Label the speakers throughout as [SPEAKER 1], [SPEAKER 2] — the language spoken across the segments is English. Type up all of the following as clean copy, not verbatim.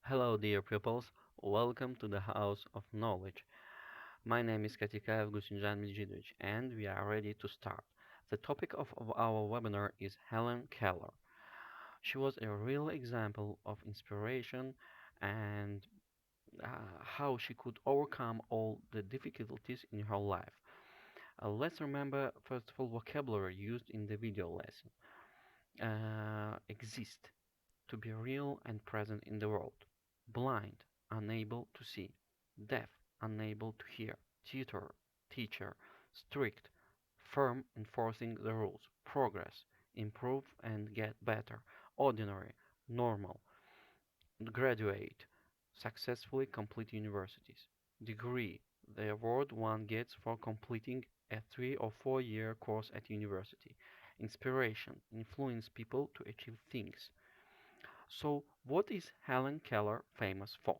[SPEAKER 1] Hello, dear pupils. Welcome to the House of Knowledge. My name is Katekaev Gusinjan Mijidovich, and we are ready to start. The topic of our webinar is Helen Keller. She was a real example of inspiration and how she could overcome all the difficulties in her life. Let's remember, first of all, vocabulary used in the video lesson. Exist, to be real and present in the world. Blind, unable to see. Deaf, unable to hear. Tutor, teacher. Strict, firm, enforcing the rules. Progress, improve and get better. Ordinary, normal. Graduate, successfully complete universities. Degree, the award one gets for completing a 3 or 4 year course at university. Inspiration, influence people to achieve things. So, what is Helen Keller famous for?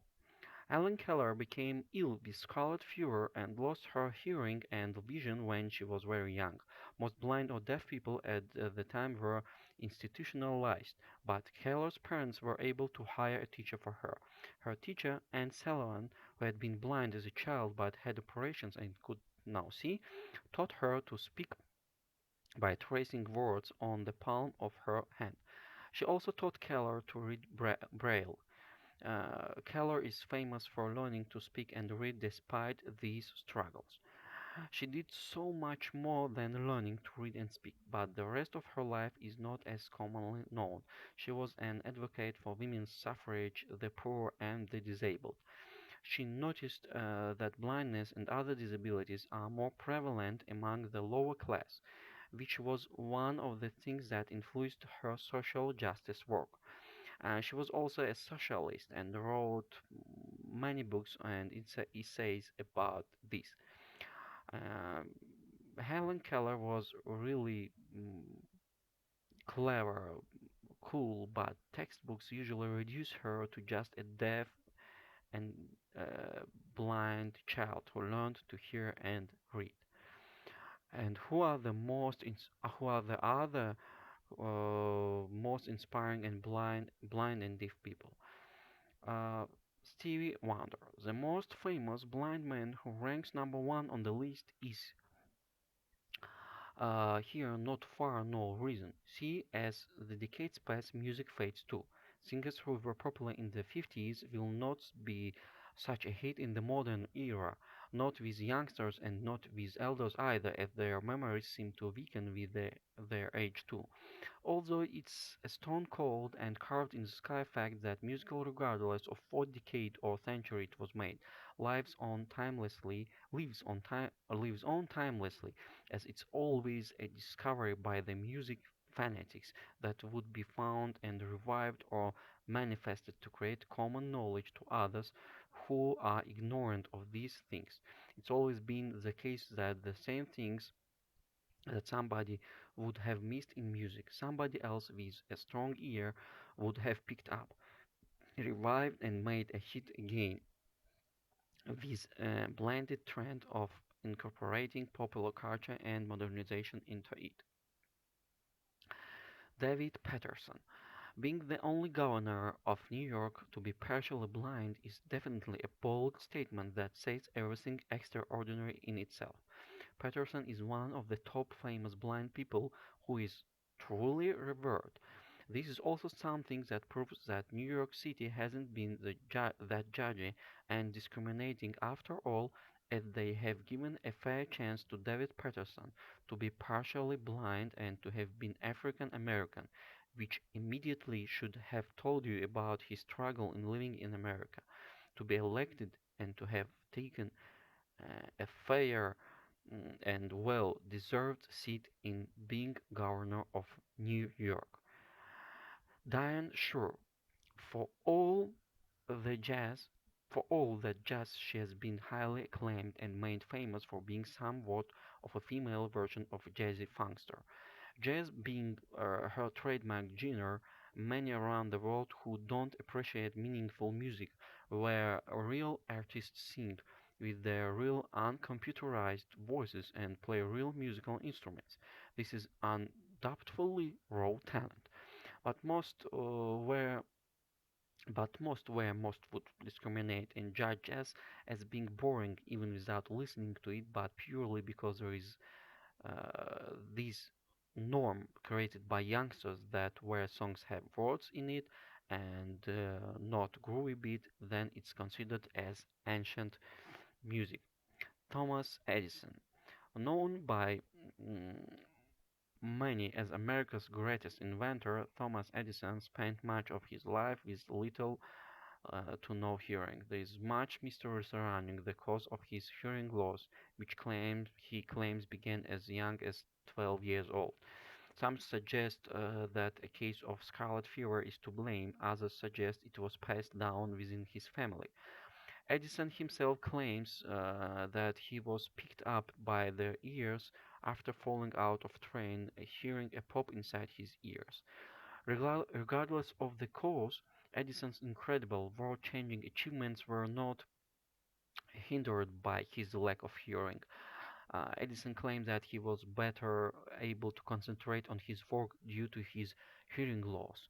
[SPEAKER 1] Helen Keller became ill with scarlet fever and lost her hearing and vision when she was very young. Most blind or deaf people at the time were institutionalized, but Keller's parents were able to hire a teacher for her. Her teacher, Anne Sullivan, who had been blind as a child but had operations and could now see, taught her to speak by tracing words on the palm of her hand. She also taught Keller to read Braille. Keller is famous for learning to speak and read despite these struggles. She did so much more than learning to read and speak, but the rest of her life is not as commonly known. She was an advocate for women's suffrage, the poor, and the disabled. She noticed that blindness and other disabilities are more prevalent among the lower class, which was one of the things that influenced her social justice work. She was also a socialist and wrote many books and essays about this. Um, Helen Keller was really clever, cool, but textbooks usually reduce her to just a deaf and uh, blind child who learned to hear and read. And who are the other most inspiring and blind and deaf people? Uh, Stevie Wonder, the most famous blind man who ranks number one on the list, is here not for no reason. See, as the decades pass, music fades too. Singers who were popular in the 50s will not be such a hit in the modern era, not with youngsters and not with elders either, as their memories seem to weaken with their age too. Although it's a stone cold and carved in the sky fact that musical, regardless of what decade or century it was made, lives on timelessly, as it's always a discovery by the music fanatics that would be found and revived or manifested to create common knowledge to others who are ignorant of these things. It's always been the case that the same things that somebody would have missed in music, somebody else with a strong ear would have picked up, revived, and made a hit again. This blended trend of incorporating popular culture and modernization into it. David Patterson. Being the only governor of New York to be partially blind is definitely a bold statement that says everything extraordinary in itself. Patterson is one of the top famous blind people who is truly revered. This is also something that proves that New York City hasn't been that judgy and discriminating after all, as they have given a fair chance to David Patterson to be partially blind and to have been African American, which immediately should have told you about his struggle in living in America, to be elected and to have taken a fair and well deserved seat in being governor of New York. Diane Shore, for all the jazz, for all that jazz, she has been highly acclaimed and made famous for being somewhat of a female version of a jazzy funkster. Jazz being her trademark genre, many around the world who don't appreciate meaningful music, where real artists sing with their real uncomputerized voices and play real musical instruments. This is undoubtedly raw talent, but most were but most would discriminate and judge as being boring even without listening to it, but purely because there is this norm created by youngsters that where songs have words in it and not groovy beat, then it's considered as ancient music. Thomas Edison, known by mm, many as America's greatest inventor, Thomas Edison spent much of his life with little to no hearing. There is much mystery surrounding the cause of his hearing loss, which he claims began as young as 12 years old. Some suggest that a case of scarlet fever is to blame, others suggest it was passed down within his family. Edison himself claims that he was picked up by the ears after falling out of train, hearing a pop inside his ears. Regardless of the cause, Edison's incredible world-changing achievements were not hindered by his lack of hearing. Edison claimed that he was better able to concentrate on his work due to his hearing loss,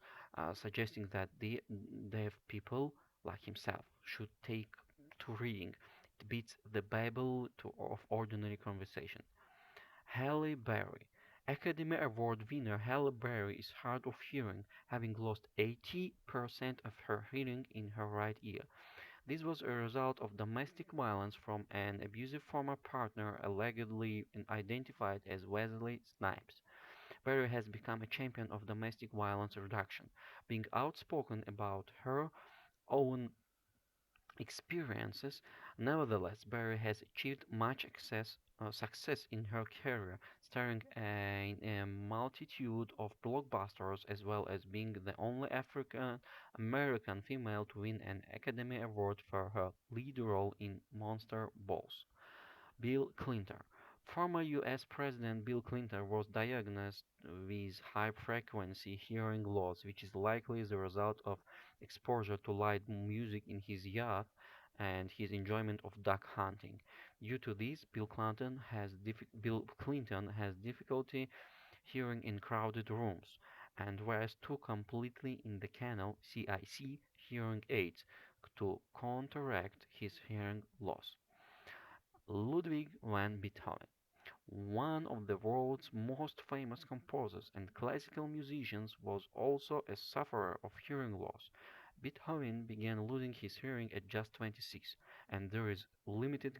[SPEAKER 1] suggesting that the deaf people like himself should take to reading. It beats the babble of ordinary conversation. Halle Berry. Academy Award winner Halle Berry is hard of hearing, having lost 80% of her hearing in her right ear. This was a result of domestic violence from an abusive former partner allegedly identified as Wesley Snipes. Berry has become a champion of domestic violence reduction, being outspoken about her own experiences. Nevertheless, Berry has achieved much success in her career, starring in a multitude of blockbusters as well as being the only African American female to win an Academy Award for her lead role in Monster Balls. Bill Clinton. Former US President Bill Clinton was diagnosed with high-frequency hearing loss, which is likely the result of exposure to loud music in his youth and his enjoyment of duck hunting. Due to this, Bill Clinton has difficulty hearing in crowded rooms and wears two completely in the canal CIC hearing aids to counteract his hearing loss. Ludwig van Beethoven, one of the world's most famous composers and classical musicians, was also a sufferer of hearing loss. Beethoven began losing his hearing at just 26, and there is limited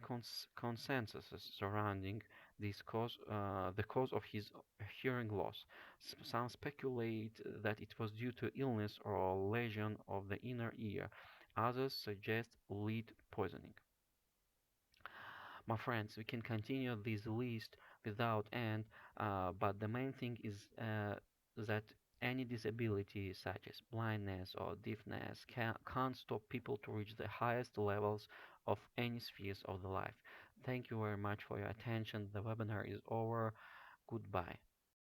[SPEAKER 1] consensus surrounding the cause of his hearing loss. Some speculate that it was due to illness or lesion of the inner ear. Others suggest lead poisoning. My friends, we can continue this list without end, but the main thing is that any disability such as blindness or deafness can't stop people to reach the highest levels of any spheres of the life. Thank you very much for your attention. The webinar is over. Goodbye.